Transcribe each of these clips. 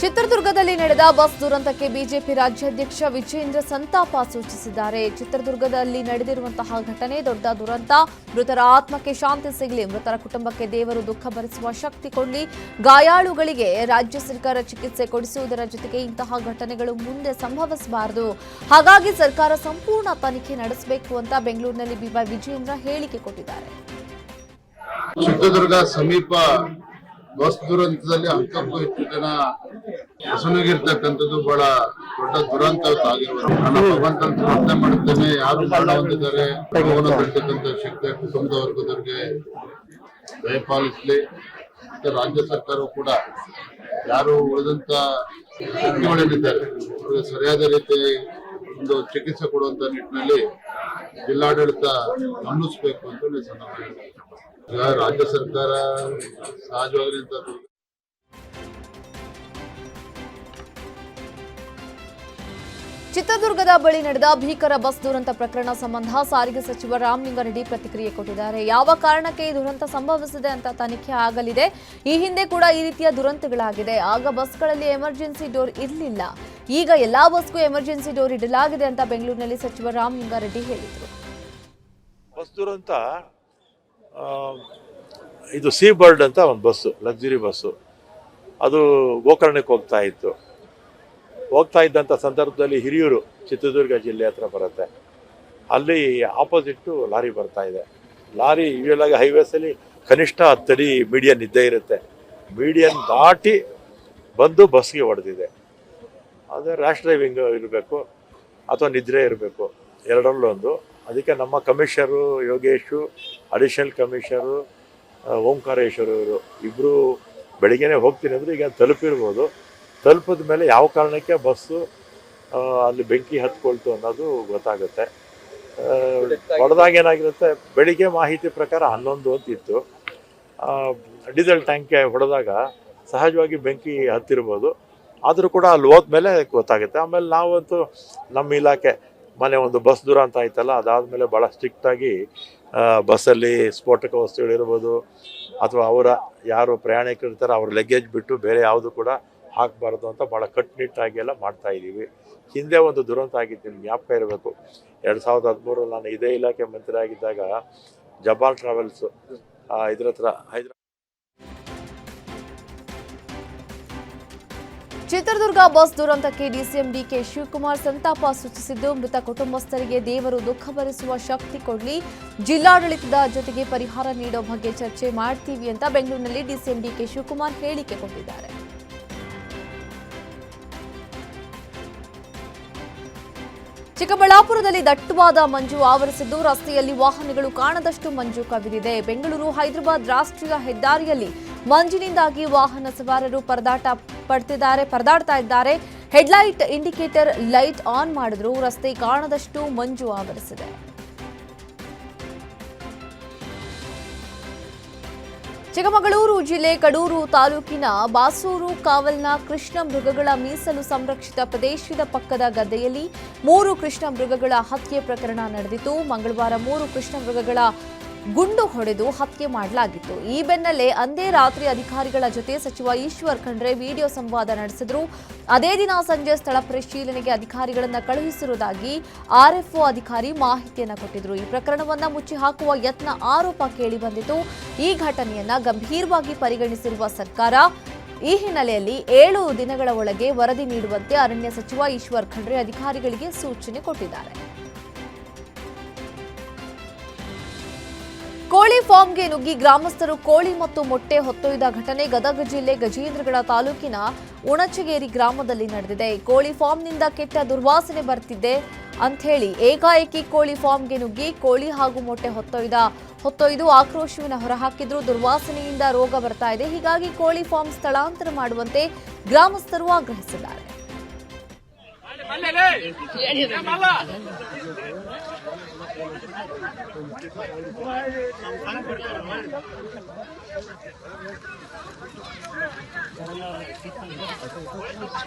ಚಿತ್ರದುರ್ಗದಲ್ಲಿ ನಡೆದ ಬಸ್ ದುರಂತಕ್ಕೆ ಬಿಜೆಪಿ ರಾಜ್ಯಾಧ್ಯಕ್ಷ ವಿಜೇಂದ್ರ ಸಂತಾಪ ಸೂಚಿಸಿದ್ದಾರೆ. ಚಿತ್ರದುರ್ಗದಲ್ಲಿ ನಡೆದಿರುವಂತಹ ಘಟನೆ ದೊಡ್ಡ ದುರಂತ. ಮೃತರ ಆತ್ಮಕ್ಕೆ ಶಾಂತಿ ಸಿಗಲಿ, ಮೃತರ ಕುಟುಂಬಕ್ಕೆ ದೇವರು ದುಃಖ ಭರಿಸುವ ಶಕ್ತಿ ಕೊಡಲಿ, ಗಾಯಾಳುಗಳಿಗೆ ರಾಜ್ಯ ಸರ್ಕಾರ ಚಿಕಿತ್ಸೆ ಕೊಡಿಸುವುದರ ಜೊತೆಗೆ ಇಂತಹ ಘಟನೆಗಳು ಮುಂದೆ ಸಂಭವಿಸಬಾರದು. ಹಾಗಾಗಿ ಸರ್ಕಾರ ಸಂಪೂರ್ಣ ತನಿಖೆ ನಡೆಸಬೇಕು ಅಂತ ಬೆಂಗಳೂರಿನಲ್ಲಿ ಬಿವೈ ವಿಜೇಂದ್ರ ಹೇಳಿಕೆ ಕೊಟ್ಟಿದ್ದಾರೆ. ಚಿತ್ರದುರ್ಗ ಸಮೀಪ ಬಸ್ ದುರಂತದಲ್ಲಿ 10ಕ್ಕೂ ಹೆಚ್ಚು ಜನ ಹಸುನಿಗಿರ್ತಕ್ಕಂಥದ್ದು ಬಹಳ ದೊಡ್ಡ ದುರಂತ ಆಗಿರುವುದು. ನಾನು ಭಗವಂತನ ಪ್ರಾರ್ಥನೆ ಮಾಡುತ್ತೇನೆ, ಯಾರು ಮರಣ ಹೊಂದಿದ್ದಾರೆ ಭಗವಂತಕ್ಕಂಥ ಶಕ್ತಿ ಕುಟುಂಬದ ವರ್ಗದವರಿಗೆ ದಯಪಾಲಿಸಲಿ. ಮತ್ತೆ ರಾಜ್ಯ ಸರ್ಕಾರವು ಕೂಡ ಯಾರು ಉಳಿದಂತ ವ್ಯಕ್ತಿಗಳೇನಿದ್ದಾರೆ ಅವರಿಗೆ ಸರಿಯಾದ ರೀತಿ ಒಂದು ಚಿಕಿತ್ಸೆ ಕೊಡುವಂತ ನಿಟ್ಟಿನಲ್ಲಿ ಜಿಲ್ಲಾಡಳಿತ ಗಮನಿಸಬೇಕು ಅಂತ ಈಗ ರಾಜ್ಯ ಸರ್ಕಾರ ಸಹಜವಾಗಿ ಚಿತ್ರದುರ್ಗದ ಬಳಿ ನಡೆದ ಭೀಕರ ಬಸ್ ದುರಂತ ಪ್ರಕರಣ ಸಂಬಂಧ ಸಾರಿಗೆ ಸಚಿವ ರಾಮಲಿಂಗಾರೆಡ್ಡಿ ಪ್ರತಿಕ್ರಿಯೆ ಕೊಟ್ಟಿದ್ದಾರೆ. ಯಾವ ಕಾರಣಕ್ಕೆ ಈ ದುರಂತ ಸಂಭವಿಸಿದೆ ಅಂತ ತನಿಖೆ ಆಗಲಿದೆ. ಈ ಹಿಂದೆ ಕೂಡ ಈ ರೀತಿಯ ದುರಂತಗಳಾಗಿದೆ. ಆಗ ಬಸ್ಗಳಲ್ಲಿ ಎಮರ್ಜೆನ್ಸಿ ಡೋರ್ ಇರಲಿಲ್ಲ. ಈಗ ಎಲ್ಲಾ ಬಸ್ಗೂ ಎಮರ್ಜೆನ್ಸಿ ಡೋರ್ ಇಡಲಾಗಿದೆ ಅಂತ ಬೆಂಗಳೂರಿನಲ್ಲಿ ಸಚಿವ ರಾಮಲಿಂಗಾರೆಡ್ಡಿ ಹೇಳಿದರು. ಬಸ್ ದುರಂತ ಇದು ಸೀ ಬರ್ಡ್ ಅಂತ ಒಂದು ಬಸ್ಸು, ಲಕ್ಸುರಿ ಬಸ್ಸು. ಅದು ಗೋಕರ್ಣಕ್ಕೆ ಹೋಗ್ತಾ ಇದ್ದಂಥ ಸಂದರ್ಭದಲ್ಲಿ ಹಿರಿಯೂರು ಚಿತ್ರದುರ್ಗ ಜಿಲ್ಲೆ ಹತ್ರ ಬರುತ್ತೆ. ಅಲ್ಲಿ ಆಪೋಸಿಟ್ಟು ಲಾರಿ ಬರ್ತಾ ಇದೆ. ಲಾರಿ ಯೂಶಲ್ ಆಗಿ ಹೈವೇಸಲ್ಲಿ ಕನಿಷ್ಠ 10 ಅಡಿ ಮೀಡಿಯನ್ ಇದ್ದೇ ಇರುತ್ತೆ. ಮೀಡಿಯನ್ ದಾಟಿ ಬಂದು ಬಸ್ಗೆ ಹೊಡೆದಿದೆ. ಅದು ರ್ಯಾಶ್ ಡ್ರೈವಿಂಗ್ ಇರಬೇಕು ಅಥವಾ ನಿದ್ರೆ ಇರಬೇಕು, ಎರಡರಲ್ಲೊಂದು. ಅದಕ್ಕೆ ನಮ್ಮ ಕಮಿಷನರು ಯೋಗೇಶು, ಅಡಿಷನಲ್ ಕಮಿಷನರು ಓಂಕಾರೇಶ್ವರವರು ಇಬ್ಬರು ಬೆಳಿಗ್ಗೆನೇ ಹೋಗ್ತೀನಿ ಅಂದರೆ ಈಗ ತಲುಪಿರ್ಬೋದು. ತಲುಪಿದ ಮೇಲೆ ಯಾವ ಕಾರಣಕ್ಕೆ ಬಸ್ಸು ಅಲ್ಲಿ ಬೆಂಕಿ ಹತ್ಕೊಳ್ತು ಅನ್ನೋದು ಗೊತ್ತಾಗುತ್ತೆ. ಹೊಡೆದಾಗ ಏನಾಗಿರುತ್ತೆ, ಬೆಳಿಗ್ಗೆ ಮಾಹಿತಿ ಪ್ರಕಾರ 11 ಅಂತ ಇತ್ತು. ಡೀಸೆಲ್ ಟ್ಯಾಂಕ್ಗೆ ಹೊಡೆದಾಗ ಸಹಜವಾಗಿ ಬೆಂಕಿ ಹತ್ತಿರ್ಬೋದು. ಆದರೂ ಕೂಡ ಅಲ್ಲಿ ಹೋದ್ಮೇಲೆ ಗೊತ್ತಾಗುತ್ತೆ. ಆಮೇಲೆ ನಾವಂತೂ ನಮ್ಮ ಇಲಾಖೆ ಒಂದು ಬಸ್ ದುರಂತ ಆಯ್ತಲ್ಲ, ಅದಾದಮೇಲೆ ಭಾಳ ಸ್ಟ್ರಿಕ್ಟಾಗಿ ಬಸ್ಸಲ್ಲಿ ಸ್ಫೋಟಕ ವಸ್ತುಗಳಿರ್ಬೋದು ಅಥವಾ ಅವರ ಯಾರು ಪ್ರಯಾಣಿಕರು ಇರ್ತಾರೆ ಅವ್ರ ಲಗೇಜ್ ಬಿಟ್ಟು ಬೇರೆ ಯಾವುದು ಕೂಡ ಹಾಕಬಾರ್ದು ಅಂತ ಭಾಳ ಕಟ್ಟುನಿಟ್ಟಾಗಿ ಎಲ್ಲ ಮಾಡ್ತಾಯಿದ್ದೀವಿ. ಹಿಂದೆ ಒಂದು ದುರಂತ ಆಗಿತ್ತು, ನಿಮ್ಗೆ ಜ್ಞಾಪಕ ಇರಬೇಕು. 2013 ನಾನು ಇದೇ ಇಲಾಖೆ ಮಂತ್ರಿ ಆಗಿದ್ದಾಗ ಜಬಾಲ್ ಟ್ರಾವೆಲ್ಸು ಇದ್ರ ಹತ್ರ ಚಿತ್ರದುರ್ಗ ಬಸ್ ದುರಂತಕ್ಕೆ ಡಿಸಿಎಂ ಡಿಕೆ ಶಿವಕುಮಾರ್ ಸಂತಾಪ ಸೂಚಿಸಿದ್ದು, ಮೃತ ಕುಟುಂಬಸ್ಥರಿಗೆ ದೇವರು ದುಃಖ ಭರಿಸುವ ಶಕ್ತಿ ಕೊಡಲಿ, ಜಿಲ್ಲಾಡಳಿತದ ಜೊತೆಗೆ ಪರಿಹಾರ ನೀಡೋ ಬಗ್ಗೆ ಚರ್ಚೆ ಮಾಡ್ತೀವಿ ಅಂತ ಬೆಂಗಳೂರಿನಲ್ಲಿ ಡಿಸಿಎಂ ಡಿಕೆ ಶಿವಕುಮಾರ್ ಹೇಳಿಕೆ ಕೊಟ್ಟಿದ್ದಾರೆ. ಚಿಕ್ಕಬಳ್ಳಾಪುರದಲ್ಲಿ ದಟ್ಟವಾದ ಮಂಜು ಆವರಿಸಿದ್ದು, ರಸ್ತೆಯಲ್ಲಿ ವಾಹನಗಳು ಕಾಣದಷ್ಟು ಮಂಜು ಕವಿದಿದೆ. ಬೆಂಗಳೂರು ಹೈದರಾಬಾದ್ ರಾಷ್ಟ್ರೀಯ ಹೆದ್ದಾರಿಯಲ್ಲಿ ಮಂಜಿನಿಂದಾಗಿ ವಾಹನ ಸವಾರರು ಪರದಾಡ್ತಾ ಇದ್ದಾರೆ. ಹೆಡ್ಲೈಟ್ ಇಂಡಿಕೇಟರ್ ಲೈಟ್ ಆನ್ ಮಾಡಿದ್ರು ರಸ್ತೆ ಕಾಣದಷ್ಟು ಮಂಜು ಆವರಿಸಿದೆ. ಚಿಕ್ಕಮಗಳೂರು ಜಿಲ್ಲೆ ಕಡೂರು ತಾಲೂಕಿನ ಬಾಸೂರು ಕಾವಲ್ನ ಕೃಷ್ಣ ಮೃಗಗಳ ಮೀಸಲು ಸಂರಕ್ಷಿತ ಪ್ರದೇಶದ ಪಕ್ಕದ ಗದ್ದೆಯಲ್ಲಿ 3 ಕೃಷ್ಣ ಮೃಗಗಳ ಹತ್ಯೆ ಪ್ರಕರಣ ನಡೆದಿತ್ತು. ಮಂಗಳವಾರ 3 ಕೃಷ್ಣ ಮೃಗಗಳ ಗುಂಡು ಹೊಡೆದು ಹತ್ಯೆ ಮಾಡಲಾಗಿತ್ತು. ಈ ಬೆನ್ನಲ್ಲೇ ಅಂದೇ ರಾತ್ರಿ ಅಧಿಕಾರಿಗಳ ಜೊತೆ ಸಚಿವ ಈಶ್ವರ್ ಖಂಡ್ರೆ ವಿಡಿಯೋ ಸಂವಾದ ನಡೆಸಿದ್ರು. ಅದೇ ದಿನ ಸಂಜೆ ಸ್ಥಳ ಪರಿಶೀಲನೆಗೆ ಅಧಿಕಾರಿಗಳನ್ನು ಕಳುಹಿಸಿರುವುದಾಗಿ ಆರ್ಎಫ್ಒ ಅಧಿಕಾರಿ ಮಾಹಿತಿಯನ್ನು ಕೊಟ್ಟಿದ್ರು. ಈ ಪ್ರಕರಣವನ್ನು ಮುಚ್ಚಿ ಹಾಕುವ ಯತ್ನ ಆರೋಪ ಕೇಳಿ ಬಂದಿತು. ಈ ಘಟನೆಯನ್ನ ಗಂಭೀರವಾಗಿ ಪರಿಗಣಿಸಿರುವ ಸರ್ಕಾರ ಈ ಹಿನ್ನೆಲೆಯಲ್ಲಿ 7 ದಿನಗಳ ಒಳಗೆ ವರದಿ ನೀಡುವಂತೆ ಅರಣ್ಯ ಸಚಿವ ಈಶ್ವರ್ ಖಂಡ್ರೆ ಅಧಿಕಾರಿಗಳಿಗೆ ಸೂಚನೆ ಕೊಟ್ಟಿದ್ದಾರೆ. ಕೋಳಿ ಫಾರ್ಮ್ಗೆ ನುಗ್ಗಿ ಗ್ರಾಮಸ್ಥರು ಕೋಳಿ ಮತ್ತು ಮೊಟ್ಟೆ ಹೊತ್ತೊಯ್ದ ಘಟನೆ ಗದಗ ಜಿಲ್ಲೆ ಗಜೇಂದ್ರಗಡ ತಾಲೂಕಿನ ಉಣಚಗೇರಿ ಗ್ರಾಮದಲ್ಲಿ ನಡೆದಿದೆ. ಕೋಳಿ ಫಾರ್ಮ್ನಿಂದ ಕೆಟ್ಟ ದುರ್ವಾಸನೆ ಬರ್ತಿದೆ ಅಂಥೇಳಿ ಏಕಾಏಕಿ ಕೋಳಿ ಫಾರ್ಮ್ಗೆ ನುಗ್ಗಿ ಕೋಳಿ ಹಾಗೂ ಮೊಟ್ಟೆ ಹೊತ್ತೊಯ್ದು ಆಕ್ರೋಶವನ್ನು ಹೊರಹಾಕಿದ್ರು. ದುರ್ವಾಸನೆಯಿಂದ ರೋಗ ಬರ್ತಾ ಇದೆ, ಹೀಗಾಗಿ ಕೋಳಿ ಫಾರ್ಮ್ ಸ್ಥಳಾಂತರ ಮಾಡುವಂತೆ ಗ್ರಾಮಸ್ಥರು ಆಗ್ರಹಿಸಿದ್ದಾರೆ.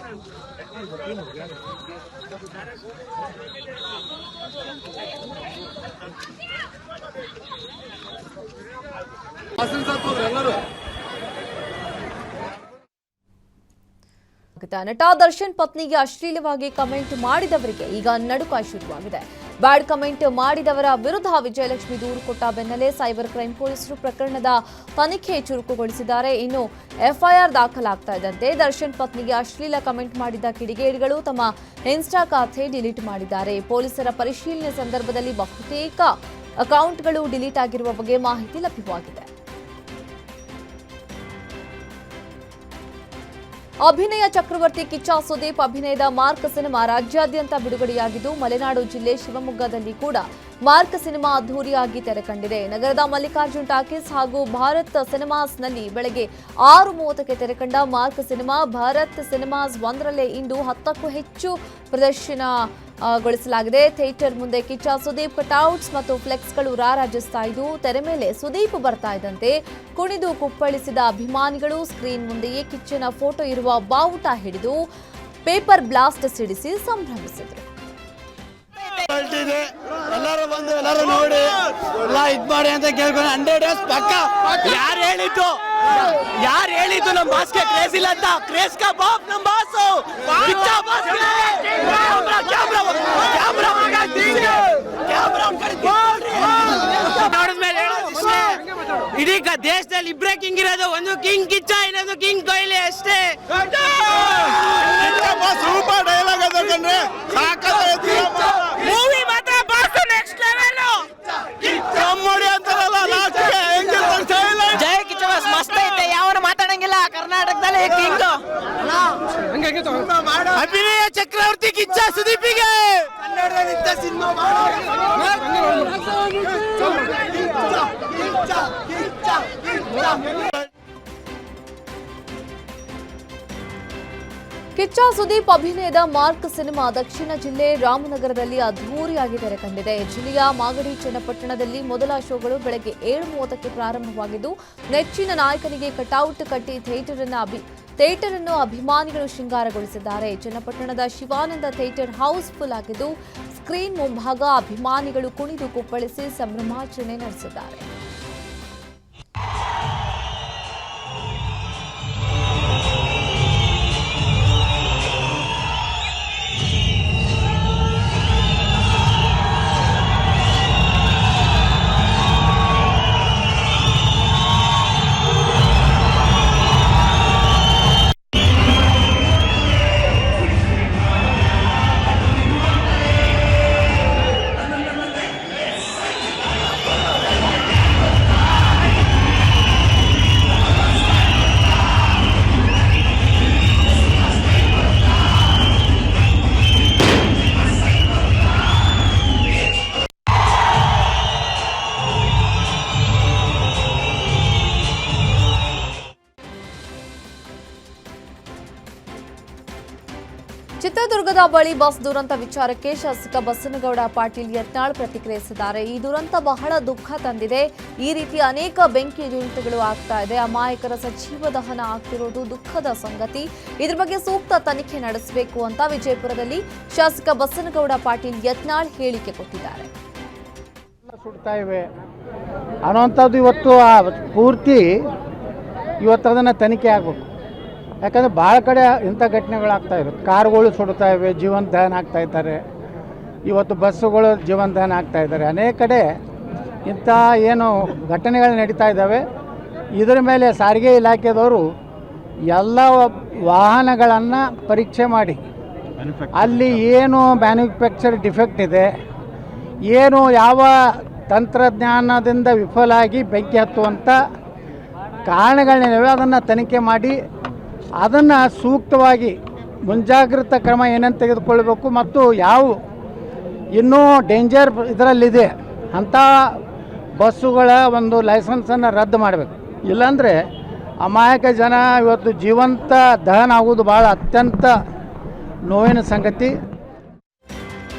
ನಟ ದರ್ಶನ್ ಪತ್ನಿಗೆ ಅಶ್ಲೀಲವಾಗಿ ಕಮೆಂಟ್ ಮಾಡಿದವರಿಗೆ ಈಗ ನಡುಕ ಶುರುವಾಗಿದೆ. ಬ್ಯಾಡ್ ಕಮೆಂಟ್ ಮಾಡಿದವರ ವಿರುದ್ಧ ವಿಜಯಲಕ್ಷ್ಮಿ ದೂರು ಕೊಟ್ಟ ಬೆನ್ನಲ್ಲೇ ಸೈಬರ್ ಕ್ರೈಂ ಪೊಲೀಸರು ಪ್ರಕರಣದ ತನಿಖೆ ಚುರುಕುಗೊಳಿಸಿದ್ದಾರೆ. ಇನ್ನು ಎಫ್ಐಆರ್ ದಾಖಲಾಗ್ತಾ ಇದ್ದಂತೆ ದರ್ಶನ್ ಪತ್ನಿಗೆ ಅಶ್ಲೀಲ ಕಮೆಂಟ್ ಮಾಡಿದ ಕಿಡಿಗೇಡಿಗಳು ತಮ್ಮ ಇನ್ಸ್ಟಾ ಖಾತೆ ಡಿಲೀಟ್ ಮಾಡಿದ್ದಾರೆ. ಪೊಲೀಸರ ಪರಿಶೀಲನೆ ಸಂದರ್ಭದಲ್ಲಿ ಬಹುತೇಕ ಅಕೌಂಟ್ಗಳು ಡಿಲೀಟ್ ಆಗಿರುವ ಬಗ್ಗೆ ಮಾಹಿತಿ ಲಭ್ಯವಾಗಿದೆ. ಅಭಿನಯ ಚಕ್ರವರ್ತಿ ಕಿಚ್ಚ ಸುದೀಪ್ ಅಭಿನಯದ ಮಾರ್ಕ್ ಸಿನಿಮಾ ರಾಜ್ಯಾದ್ಯಂತ ಬಿಡುಗಡೆಯಾಗಿದ್ದು, ಮಲೆನಾಡು ಜಿಲ್ಲೆ ಶಿವಮೊಗ್ಗದಲ್ಲಿ ಕೂಡ ಮಾರ್ಕ್ ಸಿನಿಮಾ ಅದ್ದೂರಿಯಾಗಿ ತೆರೆ ಕಂಡಿದೆ. ನಗರದ ಮಲ್ಲಿಕಾರ್ಜುನ್ ಟಾಕೀಸ್ ಹಾಗೂ ಭಾರತ್ ಸಿನಿಮಾಸ್ನಲ್ಲಿ ಬೆಳಗ್ಗೆ 6:30ಕ್ಕೆ ತೆರೆ ಕಂಡ ಮಾರ್ಕ್ ಸಿನಿಮಾ ಭಾರತ್ ಸಿನಿಮಾಸ್ 1ರಲ್ಲೇ ಇಂದು 10ಕ್ಕೂ ಹೆಚ್ಚು ಪ್ರದರ್ಶನಗೊಳಿಸಲಾಗಿದೆ. ಥಿಯೇಟರ್ ಮುಂದೆ ಕಿಚ್ಚ ಸುದೀಪ್ ಕಟೌಟ್ಸ್ ಮತ್ತು ಫ್ಲೆಕ್ಸ್ಗಳು ರಾರಾಜಿಸ್ತಾ ಇದ್ದು, ತೆರೆ ಮೇಲೆ ಸುದೀಪ್ ಬರ್ತಾ ಇದ್ದಂತೆ ಕುಣಿದು ಕುಪ್ಪಳಿಸಿದ ಅಭಿಮಾನಿಗಳು ಸ್ಕ್ರೀನ್ ಮುಂದೆಯೇ ಕಿಚ್ಚನ ಫೋಟೋ ಇರುವ ಬಾವುಟ ಹಿಡಿದು ಪೇಪರ್ ಬ್ಲಾಸ್ಟ್ ಸಿಡಿಸಿ ಸಂಭ್ರಮಿಸಿದರು. ಎಲ್ಲರೂ ಬಂದು ಎಲ್ಲರೂ ನೋಡಿ ಎಲ್ಲ ಇದ್ ಮಾಡಿ ಅಂತ ಕೇಳ್ಕೊಂಡು 100 ಡೇಸ್ ಪಕ್ಕ. ಯಾರು ಹೇಳಿದ್ದು ನಮ್ಮ ಬಾಸ್ಗೆ ಕ್ರೇಜ್ ಇಲ್ಲ ಅಂತ? ಕ್ರೇಜ್ ಕಾ ಬಾಪ್ ನಮ್ಮ ಬಾಸು ಕಿಚ್ಚ ಬಾಸ್ಗೆ ಇಡೀ ದೇಶದಲ್ಲಿ ಇಬ್ಬರೇ ಕಿಂಗ್ ಇರೋದು, ಒಂದು ಕಿಂಗ್ ಕಿಚ್ಚ, ಇನ್ನೊಂದು ಕಿಂಗ್ ಕೊಹ್ಲಿ ಅಷ್ಟೇ. ಸೂಪರ್ ಡೈಲಾಗ್ ಅದು ಕಂಡ್ರೆ ಮೂವಿ ಮಾತ್ರ ಬಾಸ್ ನೆಕ್ಸ್ಟ್ ಲೆವೆಲ್. ಕಮ್ಮಡಿ ಅಂತಾರಲ್ಲ ಲಾಸ್ಟ್ಗೆ ಜೈ ಕಿಚ್ಚ ಬಾಸ್ ಮಸ್ತ್ ಐತೆ, ಯಾವನು ಮಾತಾಡಂಗಿಲ್ಲ ಕರ್ನಾಟಕದಲ್ಲಿ ಕಿಂಗ್. ಅಭಿನಯ ಚಕ್ರವರ್ತಿ ಕಿಚ್ಚ ಸುದೀಪಿಗೆ ಕನ್ನಡದಲ್ಲಿ ಸಿನಿಮಾ ಕಿಚ್ಚ ಸುದೀಪ್ ಅಭಿನಯದ ಮಾರ್ಕ್ ಸಿನಿಮಾ ದಕ್ಷಿಣ ಜಿಲ್ಲೆ ರಾಮನಗರದಲ್ಲಿ ಅದ್ದೂರಿಯಾಗಿ ತೆರೆ ಕಂಡಿದೆ. ಜಿಲ್ಲೆಯ ಮಾಗಡಿ ಚನ್ನಪಟ್ಟಣದಲ್ಲಿ ಮೊದಲ ಶೋಗಳು ಬೆಳಗ್ಗೆ 7:30ಕ್ಕೆ ಪ್ರಾರಂಭವಾಗಿದ್ದು, ನೆಚ್ಚಿನ ನಾಯಕನಿಗೆ ಕಟೌಟ್ ಕಟ್ಟಿ ಥಿಯೇಟರ್ ಅನ್ನು ಅಭಿಮಾನಿಗಳು ಶೃಂಗಾರಗೊಳಿಸಿದ್ದಾರೆ. ಚನ್ನಪಟ್ಟಣದ ಶಿವಾನಂದ ಥಿಯೇಟರ್ ಹೌಸ್ಫುಲ್ ಆಗಿದ್ದು, ಸ್ಕ್ರೀನ್ ಮುಂಭಾಗ ಅಭಿಮಾನಿಗಳು ಕುಣಿದು ಕುಪ್ಪಳಿಸಿ ಸಂಭ್ರಮಾಚರಣೆ ನಡೆಸಿದ್ದಾರೆ. ಚಿತ್ರದುರ್ಗದ ಬಳಿ ಬಸ್ ದುರಂತ ವಿಚಾರಕ್ಕೆ ಶಾಸಕ ಬಸನಗೌಡ ಪಾಟೀಲ್ ಯತ್ನಾಳ್ ಪ್ರತಿಕ್ರಿಯಿಸಿದ್ದಾರೆ. ಈ ದುರಂತ ಬಹಳ ದುಃಖ ತಂದಿದೆ. ಈ ರೀತಿ ಅನೇಕ ಬೆಂಕಿ ದುರಂತಗಳು ಆಗ್ತಾ ಇದೆ. ಅಮಾಯಕರ ಸಜೀವ ದಹನ ಆಗ್ತಿರೋದು ದುಃಖದ ಸಂಗತಿ. ಇದ್ರ ಬಗ್ಗೆ ಸೂಕ್ತ ತನಿಖೆ ನಡೆಸಬೇಕು ಅಂತ ವಿಜಯಪುರದಲ್ಲಿ ಶಾಸಕ ಬಸನಗೌಡ ಪಾಟೀಲ್ ಯತ್ನಾಳ್ ಹೇಳಿಕೆ ಕೊಟ್ಟಿದ್ದಾರೆ. ಸುಡ್ತಾ ಇವೆ ಅನ್ನುವಂಥದ್ದು ಇವತ್ತು ಪೂರ್ತಿ ಇವತ್ತು ಅದನ್ನು ತನಿಖೆ ಆಗಬೇಕು. ಯಾಕಂದರೆ ಭಾಳ ಕಡೆ ಇಂಥ ಘಟನೆಗಳಾಗ್ತಾ ಇರುತ್ತೆ. ಕಾರುಗಳು ಸುಡ್ತಾ ಇವೆ, ಜೀವನ ದಹನ ಆಗ್ತಾ ಇದ್ದಾರೆ. ಇವತ್ತು ಬಸ್ಸುಗಳು ಜೀವನ ದಹನ ಆಗ್ತಾ ಇದ್ದಾರೆ. ಅನೇಕ ಕಡೆ ಇಂಥ ಏನು ಘಟನೆಗಳು ನಡೀತಾ ಇದ್ದಾವೆ. ಇದರ ಮೇಲೆ ಸಾರಿಗೆ ಇಲಾಖೆದವರು ಎಲ್ಲ ವಾಹನಗಳನ್ನು ಪರೀಕ್ಷೆ ಮಾಡಿ ಅಲ್ಲಿ ಏನು ಮ್ಯಾನುಫ್ಯಾಕ್ಚರ್ ಡಿಫೆಕ್ಟ್ ಇದೆ, ಏನು ಯಾವ ತಂತ್ರಜ್ಞಾನದಿಂದ ವಿಫಲ ಆಗಿ ಬೆಂಕಿ ಹತ್ತುವಂಥ ಕಾರಣಗಳೇನಿವೆ ಅದನ್ನು ತನಿಖೆ ಮಾಡಿ ಅದನ್ನು ಸೂಕ್ತವಾಗಿ ಮುಂಜಾಗ್ರತಾ ಕ್ರಮ ಏನಂತ ತೆಗೆದುಕೊಳ್ಬೇಕು ಮತ್ತು ಯಾವ ಇನ್ನೂ ಡೇಂಜರ್ ಇದರಲ್ಲಿದೆ ಅಂಥ ಬಸ್ಸುಗಳ ಒಂದು ಲೈಸೆನ್ಸನ್ನು ರದ್ದು ಮಾಡಬೇಕು. ಇಲ್ಲಾಂದರೆ ಅಮಾಯಕ ಜನ ಇವತ್ತು ಜೀವಂತ ದಹನ ಆಗುವುದು ಭಾಳ ಅತ್ಯಂತ ನೋವಿನ ಸಂಗತಿ.